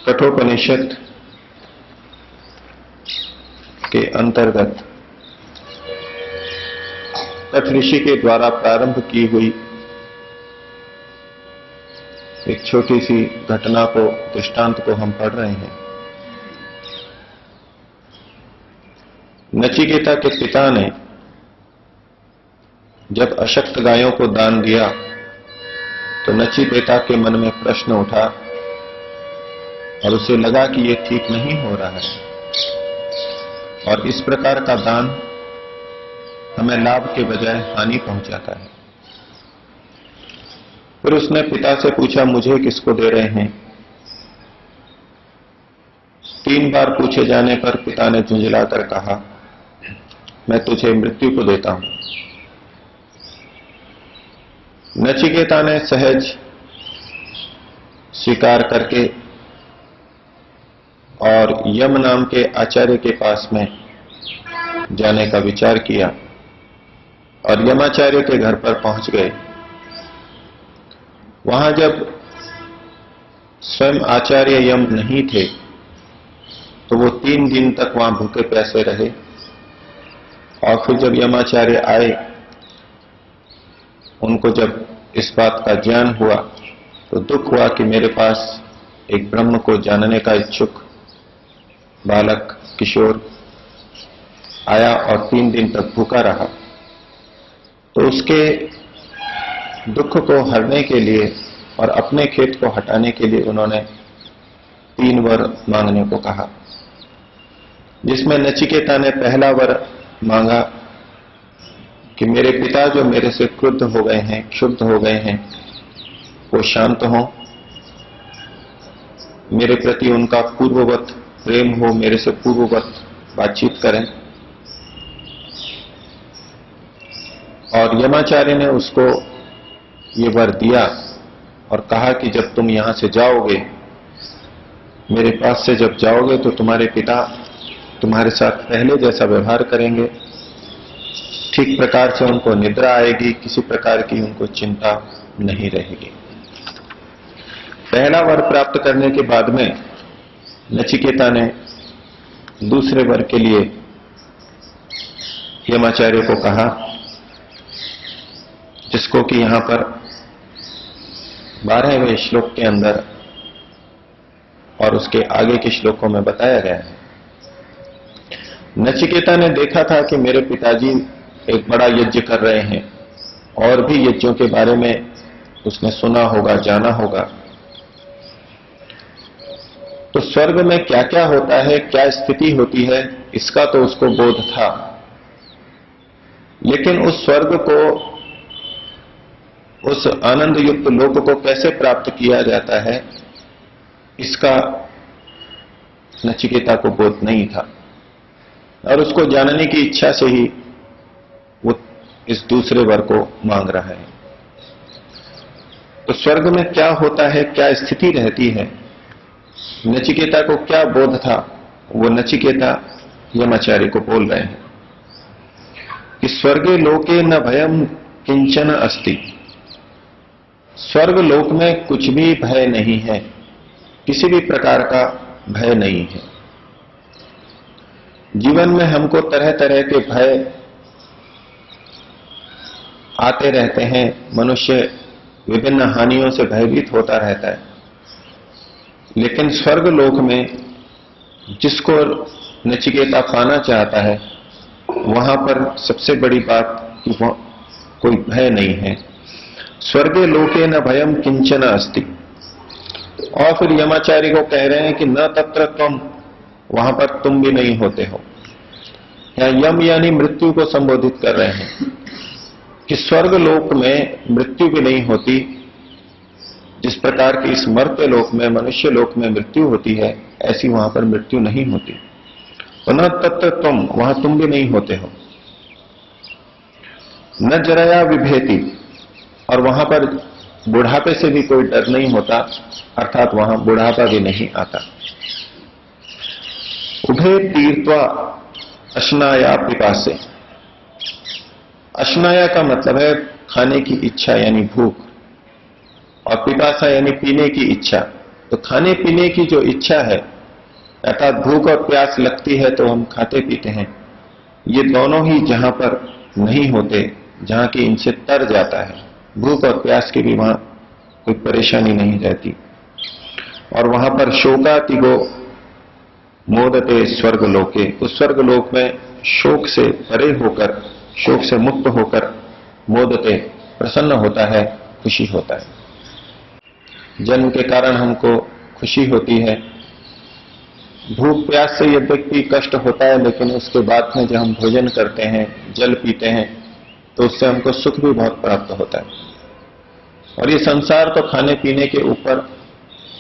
कठोपनिषद के अंतर्गत कठ ऋषि के द्वारा प्रारंभ की हुई एक छोटी सी घटना को, दृष्टांत को हम पढ़ रहे हैं। नचिकेता के पिता ने जब अशक्त गायों को दान दिया तो नचिकेता के मन में प्रश्न उठा और उसे लगा कि यह ठीक नहीं हो रहा है और इस प्रकार का दान हमें लाभ के बजाय हानि पहुंचाता है। फिर उसने पिता से पूछा, मुझे किसको दे रहे हैं? 3 बार पूछे जाने पर पिता ने झुंझलाकर कहा, मैं तुझे मृत्यु को देता हूं। नचिकेता ने सहज स्वीकार करके और यम नाम के आचार्य के पास में जाने का विचार किया और यमाचार्य के घर पर पहुंच गए। वहां जब स्वयं आचार्य यम नहीं थे तो वो 3 दिन तक वहां भूखे प्यासे रहे और फिर जब यमाचार्य आए, उनको जब इस बात का ज्ञान हुआ तो दुख हुआ कि मेरे पास एक ब्रह्म को जानने का इच्छुक बालक किशोर आया और 3 दिन तक भूखा रहा। तो उसके दुख को हरने के लिए और अपने खेत को हटाने के लिए उन्होंने 3 वर मांगने को कहा, जिसमें नचिकेता ने पहला वर मांगा कि मेरे पिता जो मेरे से क्रुद्ध हो गए हैं, क्षुब्ध हो गए हैं, वो शांत हों, मेरे प्रति उनका पूर्ववत प्रेम हो, मेरे से पूर्ववत बातचीत करें। और यमाचार्य ने उसको ये वर दिया और कहा कि जब तुम यहां से जाओगे, मेरे पास से जब जाओगे तो तुम्हारे पिता तुम्हारे साथ पहले जैसा व्यवहार करेंगे, ठीक प्रकार से उनको निद्रा आएगी, किसी प्रकार की उनको चिंता नहीं रहेगी। पहला वर प्राप्त करने के बाद में नचिकेता ने दूसरे वर के लिए यमाचार्य को कहा, जिसको कि यहां पर 12वें श्लोक के अंदर और उसके आगे के श्लोकों में बताया गया है। नचिकेता ने देखा था कि मेरे पिताजी एक बड़ा यज्ञ कर रहे हैं और भी यज्ञों के बारे में उसने सुना होगा, जाना होगा। तो स्वर्ग में क्या क्या होता है, क्या स्थिति होती है, इसका तो उसको बोध था, लेकिन उस स्वर्ग को, उस आनंद युक्त लोक को कैसे प्राप्त किया जाता है, इसका नचिकेता को बोध नहीं था और उसको जानने की इच्छा से ही वो इस दूसरे वर को मांग रहा है। तो स्वर्ग में क्या होता है, क्या स्थिति रहती है, नचिकेता को क्या बोध था, वो नचिकेता यमाचार्य को बोल रहे हैं कि स्वर्गे लोके न भयम किंचन अस्ति। स्वर्ग लोक में कुछ भी भय नहीं है, किसी भी प्रकार का भय नहीं है। जीवन में हमको तरह तरह के भय आते रहते हैं, मनुष्य विभिन्न हानियों से भयभीत होता रहता है, लेकिन स्वर्ग लोक में जिसको नचिकेता पाना चाहता है, वहां पर सबसे बड़ी बात कि वह कोई भय नहीं है। स्वर्गे लोके न भयम किंचन अस्ति। और फिर यमाचार्य को कह रहे हैं कि न तत्र त्वम, वहां पर तुम भी नहीं होते हो। यहां यम यानी मृत्यु को संबोधित कर रहे हैं कि स्वर्ग लोक में मृत्यु भी नहीं होती। जिस प्रकार की इस मर्त्य लोक में, मनुष्य लोक में मृत्यु होती है, ऐसी वहां पर मृत्यु नहीं होती। तो न तत्र तुम, वहां तुम भी नहीं होते हो। न जराया विभेति, और वहां पर बुढ़ापे से भी कोई डर नहीं होता, अर्थात वहां बुढ़ापा भी नहीं आता। उभे तीर्थवा अश्नाया पिपासे, अश्नाया का मतलब है खाने की इच्छा यानी भूख, और पिपासा यानी पीने की इच्छा। तो खाने पीने की जो इच्छा है, अर्थात भूख और प्यास लगती है तो हम खाते पीते हैं, ये दोनों ही जहां पर नहीं होते, जहां की इनसे तर जाता है, भूख और प्यास की भी वहां कोई परेशानी नहीं रहती, और वहां पर शोकातिगो मोदते स्वर्ग लोके, उस स्वर्ग लोक में शोक से परे होकर, शोक से मुक्त होकर मोदते प्रसन्न होता है, खुशी होता है। जन्म के कारण हमको खुशी होती है, भूख प्यास से यह व्यक्ति कष्ट होता है, लेकिन उसके बाद में जब हम भोजन करते हैं, जल पीते हैं, तो उससे हमको सुख भी बहुत प्राप्त होता है। और ये संसार तो खाने पीने के ऊपर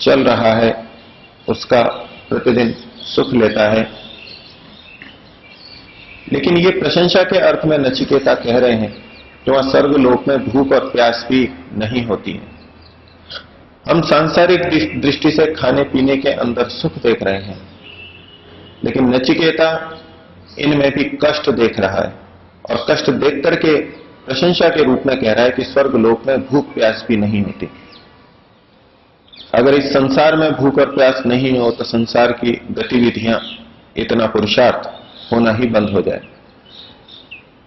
चल रहा है, उसका प्रतिदिन सुख लेता है। लेकिन ये प्रशंसा के अर्थ में नचिकेता कह रहे हैं कि वहां स्वर्ग लोक में भूख और प्यास भी नहीं होती है। हम सांसारिक दृष्टि से खाने पीने के अंदर सुख देख रहे हैं, लेकिन नचिकेता इनमें भी कष्ट देख रहा है, और कष्ट देख करके प्रशंसा के रूप में कह रहा है कि स्वर्ग लोक में भूख प्यास भी नहीं होती। अगर इस संसार में भूख और प्यास नहीं हो तो संसार की गतिविधियां, इतना पुरुषार्थ होना ही बंद हो जाए।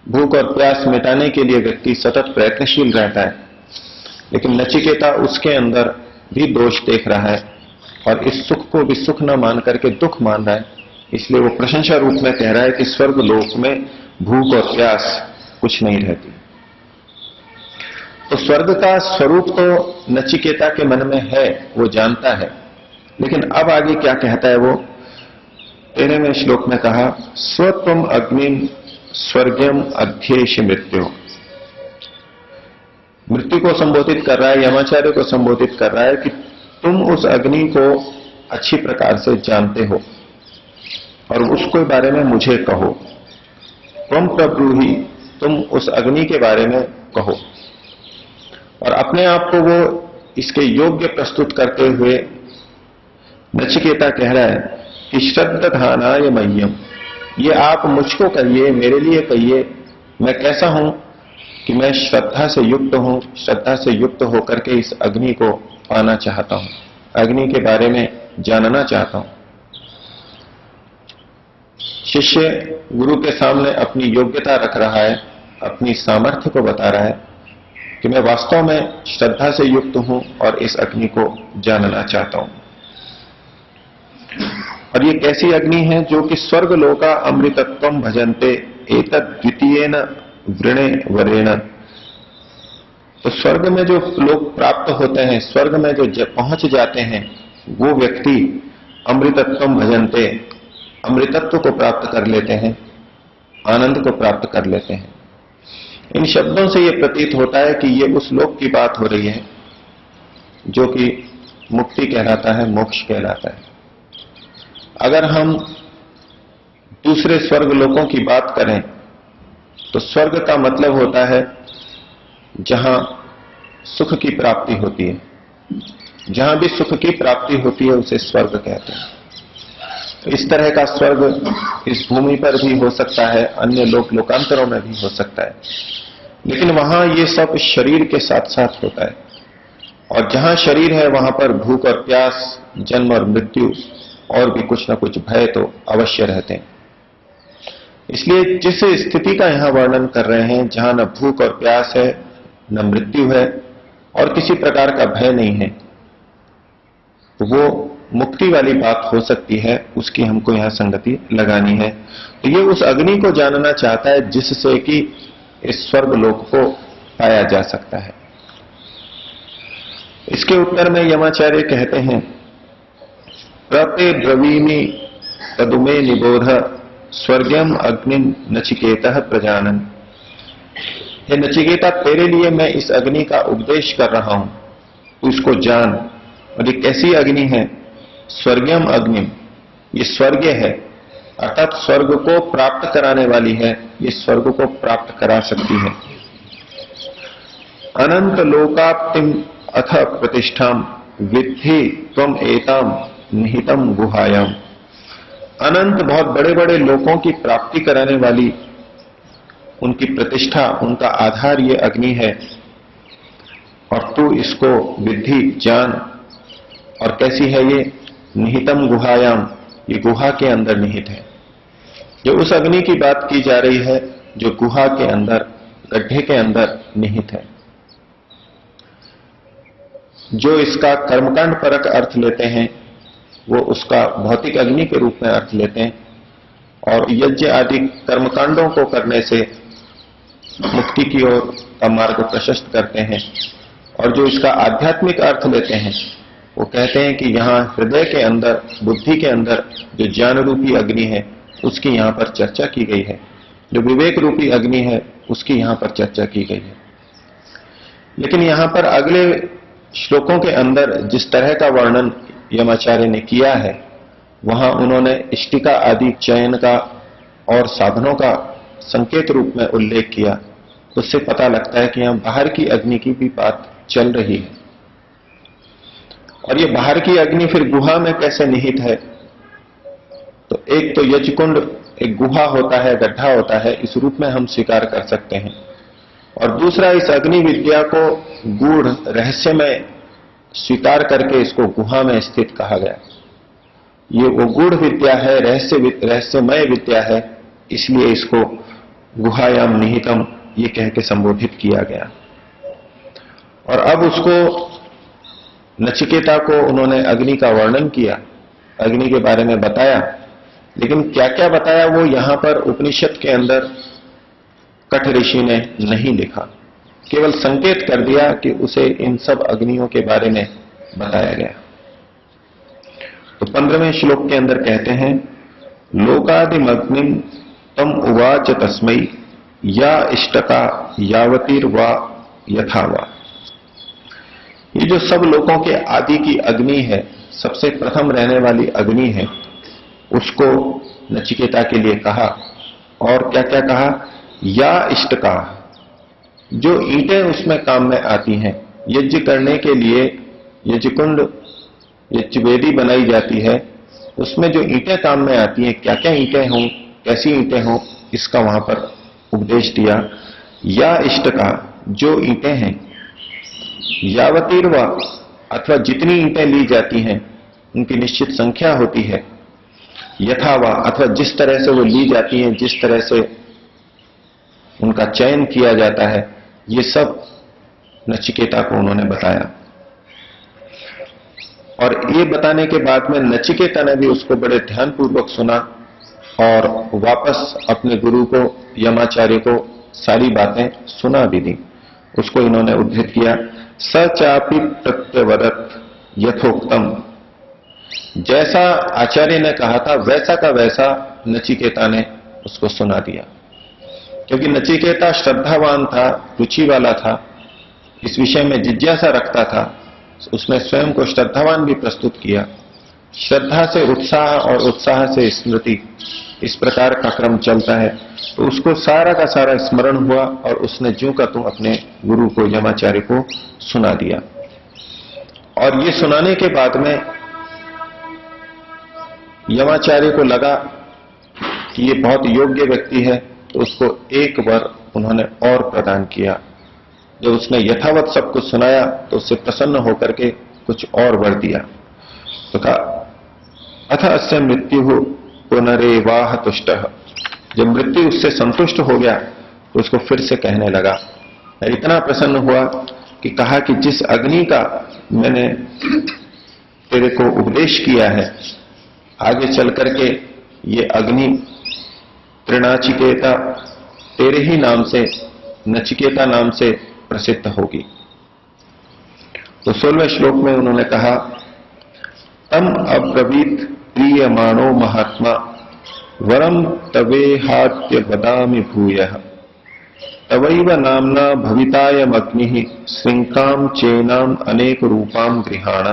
भूख और प्यास मिटाने के लिए व्यक्ति सतत प्रयत्नशील रहता है, लेकिन नचिकेता उसके अंदर भी दोष देख रहा है, और इस सुख को भी सुख न मान करके दुख मान रहा है। इसलिए वो प्रशंसा रूप में कह रहा है कि स्वर्ग लोक में भूख और प्यास कुछ नहीं रहती। तो स्वर्ग का स्वरूप तो नचिकेता के मन में है, वो जानता है, लेकिन अब आगे क्या कहता है वो 13वें श्लोक में कहा, स्वत्वम अग्निम स्वर्गम अध्येश मृत्यु। मृत्यु को संबोधित कर रहा है, यमाचार्य को संबोधित कर रहा है कि तुम उस अग्नि को अच्छी प्रकार से जानते हो और उसके बारे में मुझे कहो। तुम प्रब्रूहि, तुम उस अग्नि के बारे में कहो। और अपने आप को वो इसके योग्य प्रस्तुत करते हुए नचिकेता कह रहा है कि श्रद्धानाय मह्यम, ये आप मुझको कहिए, मेरे लिए कहिए, मैं कैसा हूं कि मैं श्रद्धा से युक्त हूं, श्रद्धा से युक्त होकर के इस अग्नि को पाना चाहता हूं, अग्नि के बारे में जानना चाहता हूं। शिष्य गुरु के सामने अपनी योग्यता रख रहा है, अपनी सामर्थ्य को बता रहा है कि मैं वास्तव में श्रद्धा से युक्त हूं और इस अग्नि को जानना चाहता हूं। और ये कैसी अग्नि है? जो कि स्वर्ग लोका अमृतत्वम भजन्ते एतद् द्वितीयेन वृणे वरेण। तो स्वर्ग में जो लोग प्राप्त होते हैं, स्वर्ग में जो पहुंच जाते हैं, वो व्यक्ति अमृतत्वम भजन्ते, अमृतत्व को प्राप्त कर लेते हैं, आनंद को प्राप्त कर लेते हैं। इन शब्दों से यह प्रतीत होता है कि ये उस लोक की बात हो रही है जो कि मुक्ति कहलाता है, मोक्ष कहलाता है। अगर हम दूसरे स्वर्ग लोकों की बात करें तो स्वर्ग का मतलब होता है जहां सुख की प्राप्ति होती है। जहां भी सुख की प्राप्ति होती है उसे स्वर्ग कहते हैं। तो इस तरह का स्वर्ग इस भूमि पर भी हो सकता है, अन्य लोकांतरों में भी हो सकता है, लेकिन वहां ये सब शरीर के साथ साथ होता है। और जहां शरीर है वहां पर भूख और प्यास, जन्म और मृत्यु और भी कुछ ना कुछ भय तो अवश्य रहते हैं। इसलिए जिस स्थिति का यहां वर्णन कर रहे हैं, जहां न भूख और प्यास है, न मृत्यु है और किसी प्रकार का भय नहीं है, तो वो मुक्ति वाली बात हो सकती है, उसकी हमको यहां संगति लगानी है। तो ये उस अग्नि को जानना चाहता है जिससे कि इस स्वर्ग लोक को पाया जा सकता है। इसके उत्तर में यमाचार्य कहते हैं, प्रते ब्रवीमि तदुमे निबोध स्वर्गम अग्निम नचिकेतः प्रजानन। हे नचिकेता, तेरे लिए मैं इस अग्नि का उपदेश कर रहा हूं, तू इसको जान। और ये कैसी अग्नि है? स्वर्गम अग्निम, ये स्वर्गीय है, अर्थात स्वर्ग को प्राप्त कराने वाली है, ये स्वर्ग को प्राप्त करा सकती है। अनंत लोकाप्तिम अथ प्रतिष्ठाम विद्धि त्वम एताम निहितम गुहायाम। अनंत बहुत बड़े बड़े लोकों की प्राप्ति कराने वाली उनकी प्रतिष्ठा, उनका आधार ये अग्नि है, और तू इसको विद्धि जान। और कैसी है ये? निहितम गुहायाम, ये गुहा के अंदर निहित है। जो उस अग्नि की बात की जा रही है जो गुहा के अंदर, गड्ढे के अंदर निहित है। जो इसका कर्मकांड परक अर्थ लेते हैं वो उसका भौतिक अग्नि के रूप में अर्थ लेते हैं, और यज्ञ आदि कर्मकांडों को करने से मुक्ति की ओर का मार्ग प्रशस्त करते हैं। और जो इसका आध्यात्मिक अर्थ लेते हैं वो कहते हैं कि यहां हृदय के अंदर, बुद्धि के अंदर जो ज्ञान रूपी अग्नि है उसकी यहां पर चर्चा की गई है, जो विवेक रूपी अग्नि है उसकी यहां पर चर्चा की गई है। लेकिन यहां पर अगले श्लोकों के अंदर जिस तरह का वर्णन यमाचार्य ने किया है, वहां उन्होंने इष्टिका आदि चयन का और साधनों का संकेत रूप में उल्लेख किया। उससे पता लगता है कि यहां बाहर की अग्नि की भी बात चल रही है। और ये बाहर की अग्नि फिर गुहा में कैसे निहित है? तो एक तो यज्ञकुंड एक गुहा होता है, गड्ढा होता है, इस रूप में हम स्वीकार कर सकते हैं। और दूसरा, इस अग्नि विद्या को गूढ़ रहस्यमय स्वीकार करके इसको गुहा में स्थित कहा गया। ये वो गूढ़ विद्या है, रहस्यमय विद्या है, इसलिए इसको गुहायाम निहितम ये कह के संबोधित किया गया। और अब उसको नचिकेता को उन्होंने अग्नि का वर्णन किया, अग्नि के बारे में बताया, लेकिन क्या क्या बताया वो यहां पर उपनिषद के अंदर कठ ऋषि ने नहीं लिखा, केवल संकेत कर दिया कि उसे इन सब अग्नियों के बारे में बताया गया। तो 15वें श्लोक के अंदर कहते हैं, लोकादिमग्निम तम उवाच तस्मै या इष्टका यावतीर्वा यथावा। ये जो सब लोगों के आदि की अग्नि है, सबसे प्रथम रहने वाली अग्नि है, उसको नचिकेता के लिए कहा। और क्या क्या कहा? या इष्टका, जो ईंटें उसमें काम में आती हैं, यज्ञ करने के लिए यज्ञकुंड, यज्ञवेदी बनाई जाती है, उसमें जो ईंटें काम में आती हैं, क्या क्या ईंटें हों, कैसी ईंटें हों, इसका वहां पर उपदेश दिया। या इष्टका, जो ईंटें हैं, यावतीर्वा, अथवा जितनी ईंटें ली जाती हैं उनकी निश्चित संख्या होती है, यथावा, अथवा जिस तरह से वो ली जाती हैं, जिस तरह से उनका चयन किया जाता है, ये सब नचिकेता को उन्होंने बताया। और ये बताने के बाद में नचिकेता ने भी उसको बड़े ध्यानपूर्वक सुना और वापस अपने गुरु को, यमाचार्य को सारी बातें सुना भी दी। उसको इन्होंने उद्धृत किया, स चापि प्रत्यवदत यथोक्तम, जैसा आचार्य ने कहा था वैसा का वैसा नचिकेता ने उसको सुना दिया। क्योंकि नचिकेता श्रद्धावान था, रुचि वाला था, इस विषय में जिज्ञासा रखता था, उसने स्वयं को श्रद्धावान भी प्रस्तुत किया। श्रद्धा से उत्साह और उत्साह से स्मृति, इस प्रकार का क्रम चलता है। तो उसको सारा का सारा स्मरण हुआ और उसने ज्यों का त्यों अपने गुरु को, यमाचार्य को सुना दिया। और ये सुनाने के बाद में यमाचार्य को लगा कि ये बहुत योग्य व्यक्ति है, तो उसको एक वर उन्होंने और प्रदान किया। जब उसने यथावत सब कुछ सुनाया तो उससे प्रसन्न होकर के कुछ और वर दिया। तो कहा, अथ अस्य मृत्यु पुनरेवाह तुष्टः, जब मृत्यु उससे संतुष्ट हो गया तो उसको फिर से कहने लगा। इतना प्रसन्न हुआ कि कहा कि जिस अग्नि का मैंने तेरे को उपदेश किया है, आगे चल करके ये अग्नि त्रिनाचिकेता तेरे ही नाम से, नचिकेता नाम से प्रसिद्ध होगी। तो 16वें श्लोक में उन्होंने कहा, तम अब्रवीत प्रीयमाणो महात्मा वरम तवेहात्य वदामि भूयः तवैव नामना भवितायम अग्नि श्रृंकाम चेनाम अनेक रूपाम गृहाण।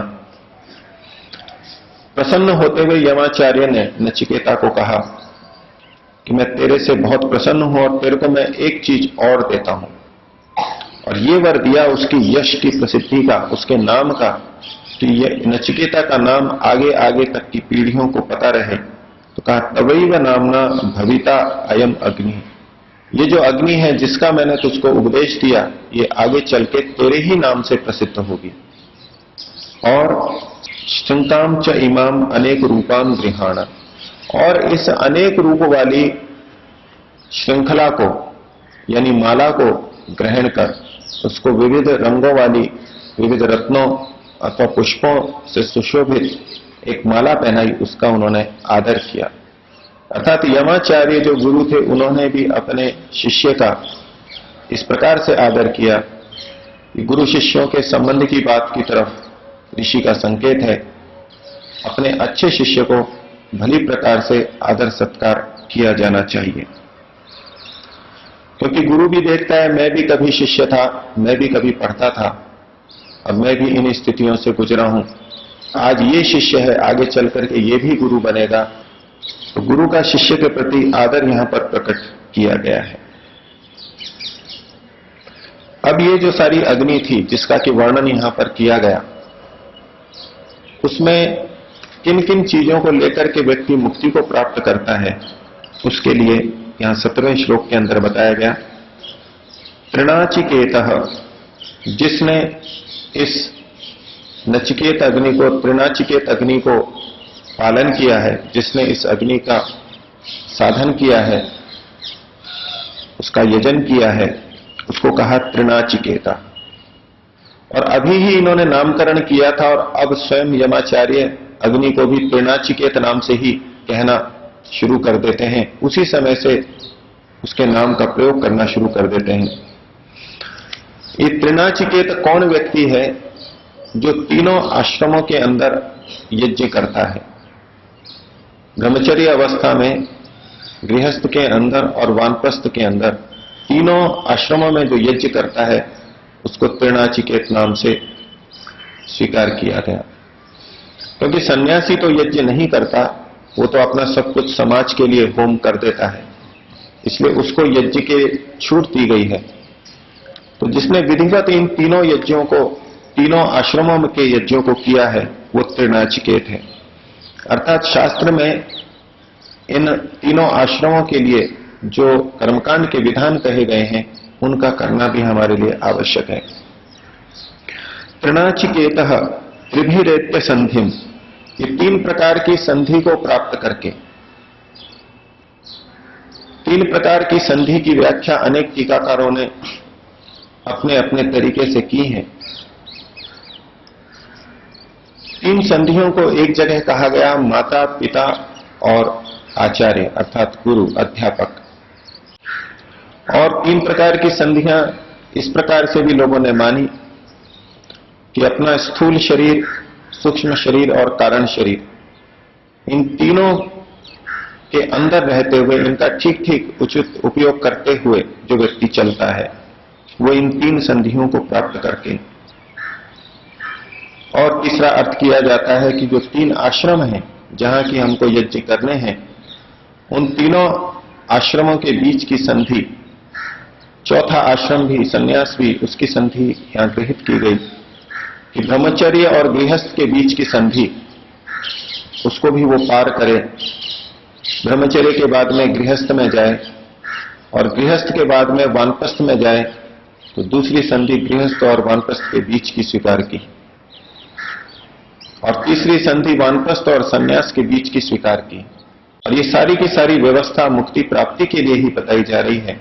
प्रसन्न होते हुए यमाचार्य ने नचिकेता को कहा कि मैं तेरे से बहुत प्रसन्न हूं और तेरे को मैं एक चीज और देता हूं। और ये वर दिया उसकी यश की प्रसिद्धि का, उसके नाम का, कि ये नचिकेता का नाम आगे आगे तक की पीढ़ियों को पता रहे। तो कहा, तवैव नामना भविता अयम अग्नि, ये जो अग्नि है जिसका मैंने तुझको उपदेश दिया, ये आगे चल के तेरे ही नाम से प्रसिद्ध होगी। और श्रृंताम च इमाम अनेक रूपाम गृहाण, और इस अनेक रूप वाली श्रृंखला को यानी माला को ग्रहण कर उसको विविध रंगों वाली, विविध रत्नों अथवा पुष्पों से सुशोभित एक माला पहनाई, उसका उन्होंने आदर किया। अर्थात यमाचार्य जो गुरु थे उन्होंने भी अपने शिष्य का इस प्रकार से आदर किया कि गुरु शिष्यों के संबंध की बात की तरफ ऋषि का संकेत है। अपने अच्छे शिष्य को भली प्रकार से आदर सत्कार किया जाना चाहिए, क्योंकि गुरु भी देखता है मैं भी कभी शिष्य था, मैं भी कभी पढ़ता था, अब मैं भी इन स्थितियों से गुजरा हूं। आज ये शिष्य है, आगे चल करके ये भी गुरु बनेगा, तो गुरु का शिष्य के प्रति आदर यहां पर प्रकट किया गया है। अब ये जो सारी अग्नि थी जिसका कि वर्णन यहां पर किया गया, उसमें किन किन चीजों को लेकर के व्यक्ति मुक्ति को प्राप्त करता है, उसके लिए यहां 17वें श्लोक के अंदर बताया गया। त्रिनाचिकेतः, जिसने इस नचिकेत अग्नि को, त्रिनाचिकेत अग्नि को पालन किया है, जिसने इस अग्नि का साधन किया है, उसका यजन किया है, उसको कहा त्रिनाचिकेता। और अभी ही इन्होंने नामकरण किया था और अब स्वयं यमाचार्य अग्नि को भी त्रिनाचिकेत नाम से ही कहना शुरू कर देते हैं, उसी समय से उसके नाम का प्रयोग करना शुरू कर देते हैं। ये त्रिनाचिकेत कौन व्यक्ति है? जो तीनों आश्रमों के अंदर यज्ञ करता है। ब्रह्मचर्य अवस्था में, गृहस्थ के अंदर और वानप्रस्थ के अंदर, तीनों आश्रमों में जो यज्ञ करता है उसको त्रिनाचिकेत नाम से स्वीकार किया गया। क्योंकि सन्यासी तो यज्ञ नहीं करता, वो तो अपना सब कुछ समाज के लिए होम कर देता है, इसलिए उसको यज्ञ के छूट दी गई है। तो जिसने विधिवत इन तीनों यज्ञों को, तीनों आश्रमों के यज्ञों को किया है, वो त्रिनाचिकेत है। अर्थात शास्त्र में इन तीनों आश्रमों के लिए जो कर्मकांड के विधान कहे गए हैं, उनका करना भी हमारे लिए आवश्यक है। त्रिनाचिकेतः त्रिभिरेत्य संधिम, ये तीन प्रकार की संधि को प्राप्त करके, तीन प्रकार की संधि की व्याख्या अनेक टीकाकारों ने अपने अपने तरीके से की है। तीन संधियों को एक जगह कहा गया माता, पिता और आचार्य, अर्थात गुरु, अध्यापक। और तीन प्रकार की संधियां इस प्रकार से भी लोगों ने मानी कि अपना स्थूल शरीर, सूक्ष्म शरीर और कारण शरीर, इन तीनों के अंदर रहते हुए, इनका ठीक ठीक उचित उपयोग करते हुए जो व्यक्ति चलता है, वो इन तीन संधियों को प्राप्त करके। और तीसरा अर्थ किया जाता है कि जो तीन आश्रम हैं जहां की हमको यज्ञ करने हैं, उन तीनों आश्रमों के बीच की संधि, चौथा आश्रम भी, संन्यास भी, उसकी संधि यहां गृहीत की गई कि ब्रह्मचर्य और गृहस्थ के बीच की संधि, उसको भी वो पार करे। ब्रह्मचर्य के बाद में गृहस्थ में जाए और गृहस्थ के बाद में वानप्रस्थ में जाए, तो दूसरी संधि गृहस्थ और वानप्रस्थ के बीच की स्वीकार की, और तीसरी संधि वानप्रस्थ और संन्यास के बीच की स्वीकार की। और ये सारी की सारी व्यवस्था मुक्ति प्राप्ति के लिए ही बताई जा रही है।